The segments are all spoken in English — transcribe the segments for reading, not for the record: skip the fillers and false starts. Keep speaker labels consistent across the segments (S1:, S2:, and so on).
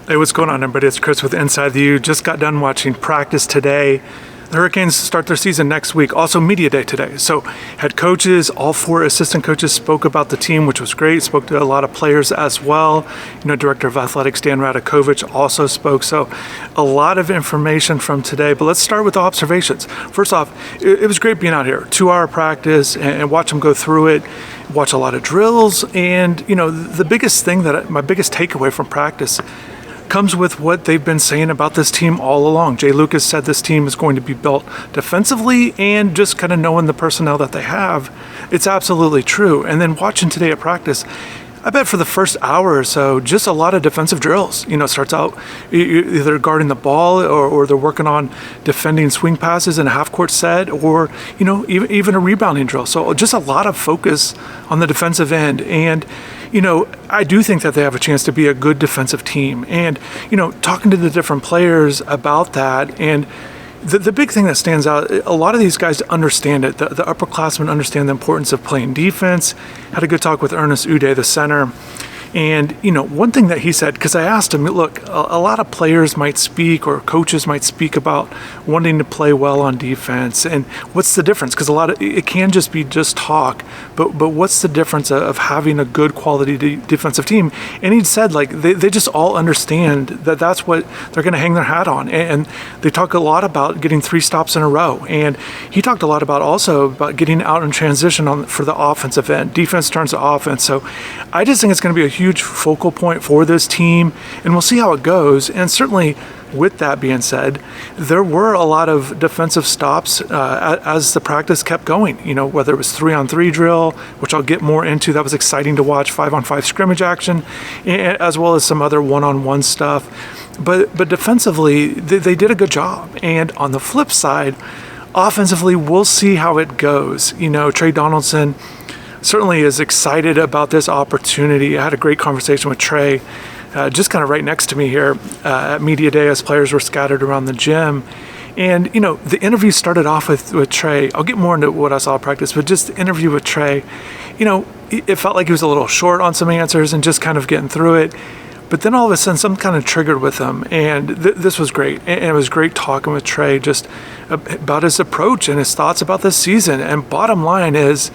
S1: Hey, what's going on, everybody? It's Chris with InsideTheU. Just got done watching practice today. The Hurricanes start their season next week. Also, media day today. So, head coaches, all 4 assistant coaches spoke about the team, which was great. Spoke to a lot of players as well. Director of Athletics Dan Radakovich also spoke. So, a lot of information from today. But let's start with the observations. First off, it was great being out here. 2-hour practice and watch them go through it. Watch a lot of drills. And, the biggest thing my biggest takeaway from practice comes with what they've been saying about this team all along. Jay Lucas said this team is going to be built defensively, and just kind of knowing the personnel that they have, it's absolutely true. And then watching today at practice, I bet for the first hour or so, just a lot of defensive drills. Starts out either guarding the ball or they're working on defending swing passes in a half-court set, or even a rebounding drill. So just a lot of focus on the defensive end. And I do think that they have a chance to be a good defensive team. And talking to the different players about that, and the big thing that stands out, a lot of these guys understand it. The upperclassmen understand the importance of playing defense. Had a good talk with Ernest Uday, the center. And, one thing that he said, because I asked him, look, a lot of players might speak, or coaches might speak about wanting to play well on defense. And what's the difference? Because it can just be talk, but what's the difference of having a good quality defensive team? And he said, they just all understand that that's what they're going to hang their hat on. And they talk a lot about getting 3 stops in a row. And he talked a lot about getting out in transition for the offensive end. Defense turns to offense. So I just think it's going to be a huge focal point for this team, and we'll see how it goes. And certainly, with that being said, there were a lot of defensive stops as the practice kept going. Whether it was 3-on-3 drill, which I'll get more into, that was exciting to watch, 5-on-5 scrimmage action, as well as some other 1-on-1 stuff. But defensively, they did a good job. And on the flip side, offensively, we'll see how it goes. Trey Donaldson certainly is excited about this opportunity. I had a great conversation with Trey, just kind of right next to me here at Media Day as players were scattered around the gym. And, the interview started off with Trey. I'll get more into what I saw at practice, but just the interview with Trey, it felt like he was a little short on some answers and just kind of getting through it. But then all of a sudden, something kind of triggered with him, and this was great. And it was great talking with Trey just about his approach and his thoughts about this season. And bottom line is,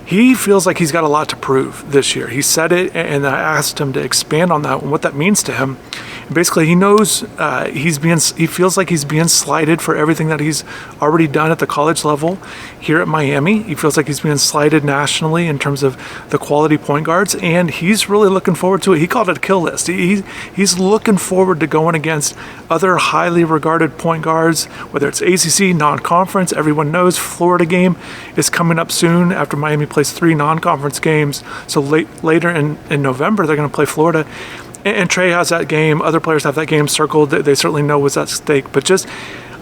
S1: he feels like he's got a lot to prove this year. He said it, and I asked him to expand on that and what that means to him. Basically, he knows he feels like he's being slighted for everything that he's already done at the college level here at Miami. He feels like he's being slighted nationally in terms of the quality point guards, and he's really looking forward to it. He called it a kill list. He's looking forward to going against other highly regarded point guards, whether it's ACC, non-conference. Everyone knows Florida game is coming up soon after Miami plays 3 non-conference games. So later in November, they're going to play Florida. And Trey has that game. Other players have that game circled. They certainly know what's at stake. But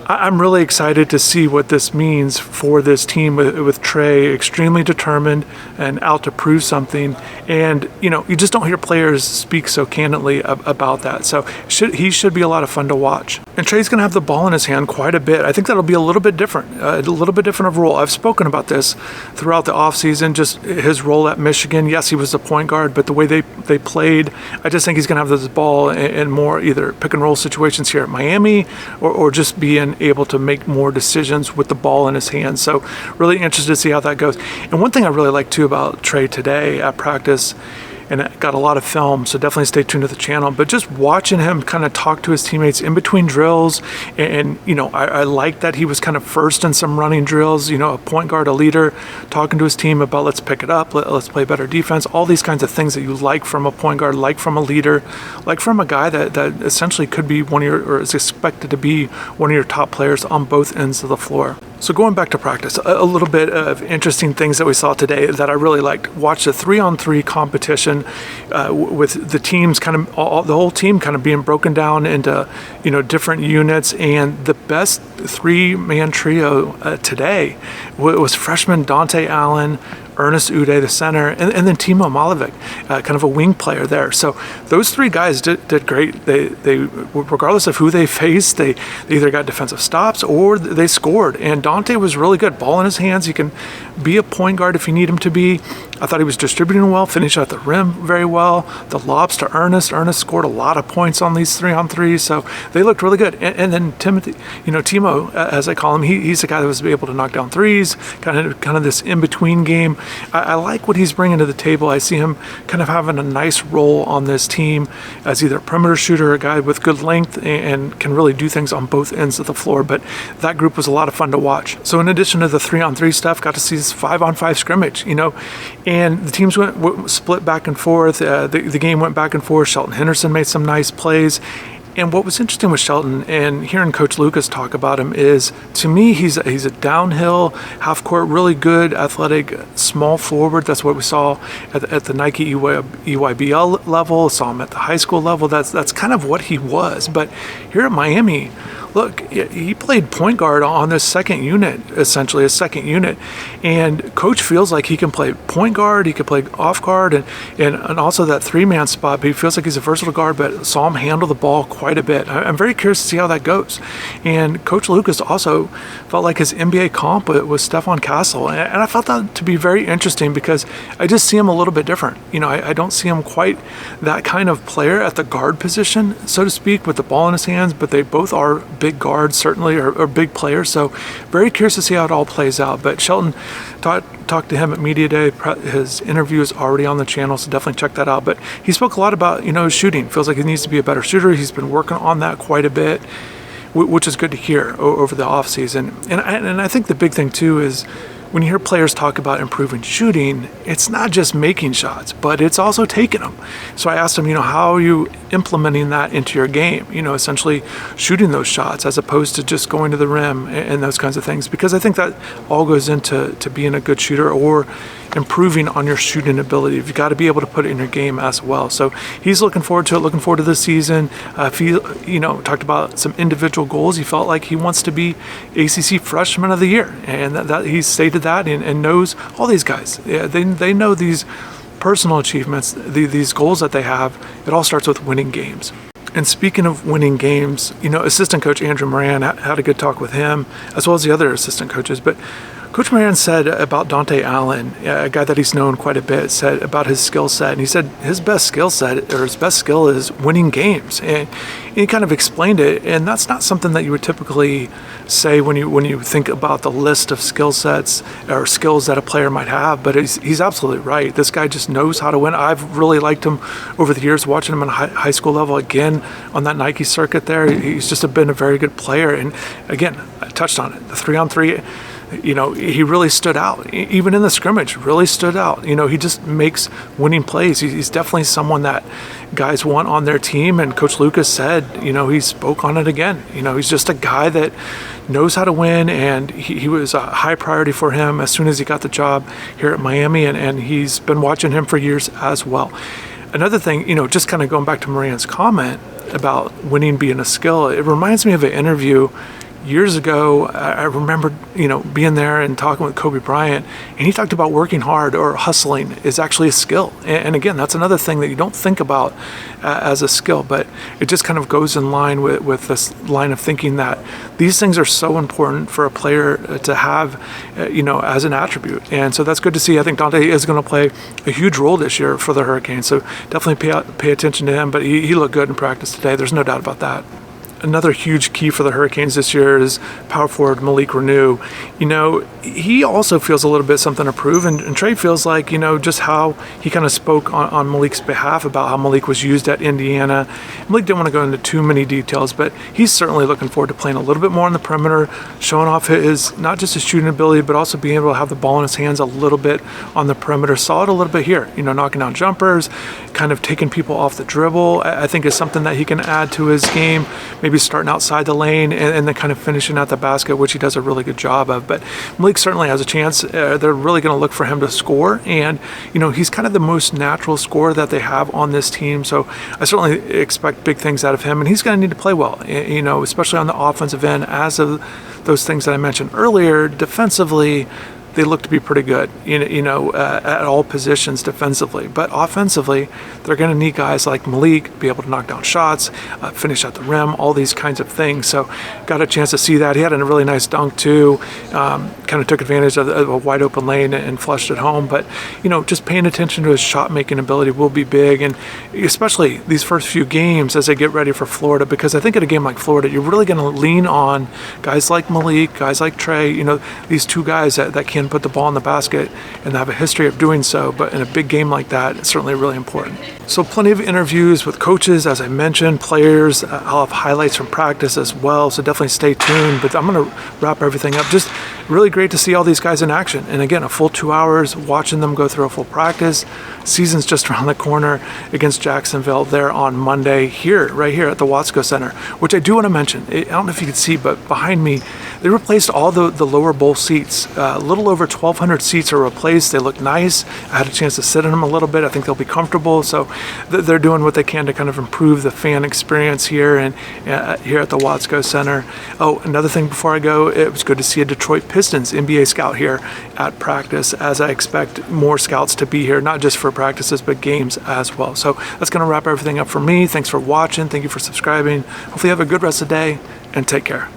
S1: I'm really excited to see what this means for this team with Trey, extremely determined and out to prove something. And, you just don't hear players speak so candidly about that. So he should be a lot of fun to watch. And Trey's going to have the ball in his hand quite a bit. I think that'll be a little bit different of a role. I've spoken about this throughout the offseason, just his role at Michigan. Yes, he was a point guard, but the way they played, I just think he's going to have this ball in more either pick and roll situations here at Miami or just being able to make more decisions with the ball in his hands. So really interested to see how that goes. And one thing I really like too about Trey today at practice, and it got a lot of film, so definitely stay tuned to the channel, but just watching him kind of talk to his teammates in between drills, and I like that he was kind of first in some running drills, a point guard, a leader, talking to his team about let's pick it up, let's play better defense, all these kinds of things that you like from a point guard, like from a leader, like from a guy that essentially could be or is expected to be one of your top players on both ends of the floor. So going back to practice, a little bit of interesting things that we saw today that I really liked. Watch the 3-on-3 competition with the teams the whole team kind of being broken down into different units, and the best 3-man trio today was freshman Dante Allen, Ernest Uday, the center, and then Timo Malovic, kind of a wing player there. So those three guys did great. They regardless of who they faced, they either got defensive stops or they scored. And Dante was really good. Ball in his hands. He can be a point guard if you need him to be. I thought he was distributing well, finished at the rim very well. The lobs to Ernest. Ernest scored a lot of points on these 3-on-3s, so they looked really good. And then Timo, as I call him, he's the guy that was able to knock down threes, kind of this in-between game. I like what he's bringing to the table. I see him kind of having a nice role on this team as either a perimeter shooter or a guy with good length and can really do things on both ends of the floor. But that group was a lot of fun to watch. So in addition to the 3-on-3 stuff, got to see this 5-on-5 scrimmage, and the teams went split back and forth. The game went back and forth. Shelton Henderson made some nice plays. And what was interesting with Shelton, and hearing Coach Lucas talk about him, is to me he's a downhill, half-court, really good, athletic, small forward. That's what we saw at the Nike EYBL level. Saw him at the high school level. That's kind of what he was. But here at Miami, look, he played point guard on this second unit, essentially a second unit, and Coach feels like he can play point guard, he can play off guard, and also that three-man spot, but he feels like he's a versatile guard, but saw him handle the ball quite a bit. I'm very curious to see how that goes. And Coach Lucas also felt like his NBA comp was Stephon Castle, and I felt that to be very interesting because I just see him a little bit different. I don't see him quite that kind of player at the guard position, so to speak, with the ball in his hands, but they both are big guards, certainly, or big players. So very curious to see how it all plays out. But Shelton talked to him at Media Day. His interview is already on the channel, so definitely check that out. But he spoke a lot about, his shooting. Feels like he needs to be a better shooter. He's been working on that quite a bit, which is good to hear over the offseason. And I think the big thing, too, is when you hear players talk about improving shooting, it's not just making shots, but it's also taking them. So I asked him, how are you implementing that into your game? Essentially shooting those shots as opposed to just going to the rim and those kinds of things, because I think that all goes into being a good shooter or improving on your shooting ability. You've got to be able to put it in your game as well. So he's looking forward to it, looking forward to this season. Talked about some individual goals. He felt like he wants to be ACC Freshman of the Year, and that he stated that and knows all these guys. Yeah, they know these personal achievements, these goals that they have. It all starts with winning games. And speaking of winning games, assistant coach Andrew Moran had a good talk with him, as well as the other assistant coaches. But Coach Moran said about Dante Allen, a guy that he's known quite a bit, said about his skill set. And he said his best skill is winning games. And he kind of explained it. And that's not something that you would typically say when you think about the list of skill sets or skills that a player might have. But he's absolutely right. This guy just knows how to win. I've really liked him over the years, watching him on high school level, again, on that Nike circuit there. He's just been a very good player. And again, I touched on it, the 3-on-3. He really stood out, even in the scrimmage, really stood out. He just makes winning plays. He's definitely someone that guys want on their team. And Coach Lucas said, he spoke on it again. He's just a guy that knows how to win, and he was a high priority for him as soon as he got the job here at Miami, and he's been watching him for years as well. Another thing, just kind of going back to Moran's comment about winning being a skill, it reminds me of an interview years ago. I remember, being there and talking with Kobe Bryant, and he talked about working hard or hustling is actually a skill. And again, that's another thing that you don't think about as a skill, but it just kind of goes in line with this line of thinking that these things are so important for a player to have, as an attribute. And so that's good to see. I think Dante is going to play a huge role this year for the Hurricanes, so definitely pay attention to him. But he looked good in practice today. There's no doubt about that. Another huge key for the Hurricanes this year is power forward Malik Reneau. He also feels a little bit something to prove, and Trey feels like, just how he kind of spoke on Malik's behalf about how Malik was used at Indiana. Malik didn't want to go into too many details, but he's certainly looking forward to playing a little bit more on the perimeter, showing off not just his shooting ability, but also being able to have the ball in his hands a little bit on the perimeter. Saw it a little bit here, knocking down jumpers, kind of taking people off the dribble. I think is something that he can add to his game, maybe starting outside the lane and then kind of finishing at the basket, which he does a really good job of. But Malik certainly has a chance. They're really going to look for him to score, and he's kind of the most natural scorer that they have on this team, so I certainly expect big things out of him, and he's going to need to play well, especially on the offensive end. As of those things that I mentioned earlier, defensively, they look to be pretty good, at all positions defensively. But offensively, they're going to need guys like Malik, be able to knock down shots, finish at the rim, all these kinds of things. So got a chance to see that. He had a really nice dunk too, kind of took advantage of a wide open lane and flushed it home. But, just paying attention to his shot making ability will be big, and especially these first few games as they get ready for Florida, because I think in a game like Florida, you're really going to lean on guys like Malik, guys like Trey, these two guys that can put the ball in the basket and have a history of doing so. But in a big game like that, it's certainly really important. So plenty of interviews with coaches, as I mentioned, players. I'll have highlights from practice as well, so definitely stay tuned. But I'm going to wrap everything up. Just really great to see all these guys in action. And again, a full 2 hours watching them go through a full practice. Season's just around the corner against Jacksonville there on Monday right here at the Watsco Center, which I do want to mention. I don't know if you can see, but behind me, they replaced all the lower bowl seats. A little over 1,200 seats are replaced. They look nice. I had a chance to sit in them a little bit. I think they'll be comfortable. So they're doing what they can to kind of improve the fan experience here and here at the Watsco Center. Oh, another thing before I go, it was good to see a Detroit Pistons NBA scout here at practice, as I expect more scouts to be here, not just for practices, but games as well. So that's going to wrap everything up for me. Thanks for watching. Thank you for subscribing. Hopefully you have a good rest of the day, and take care.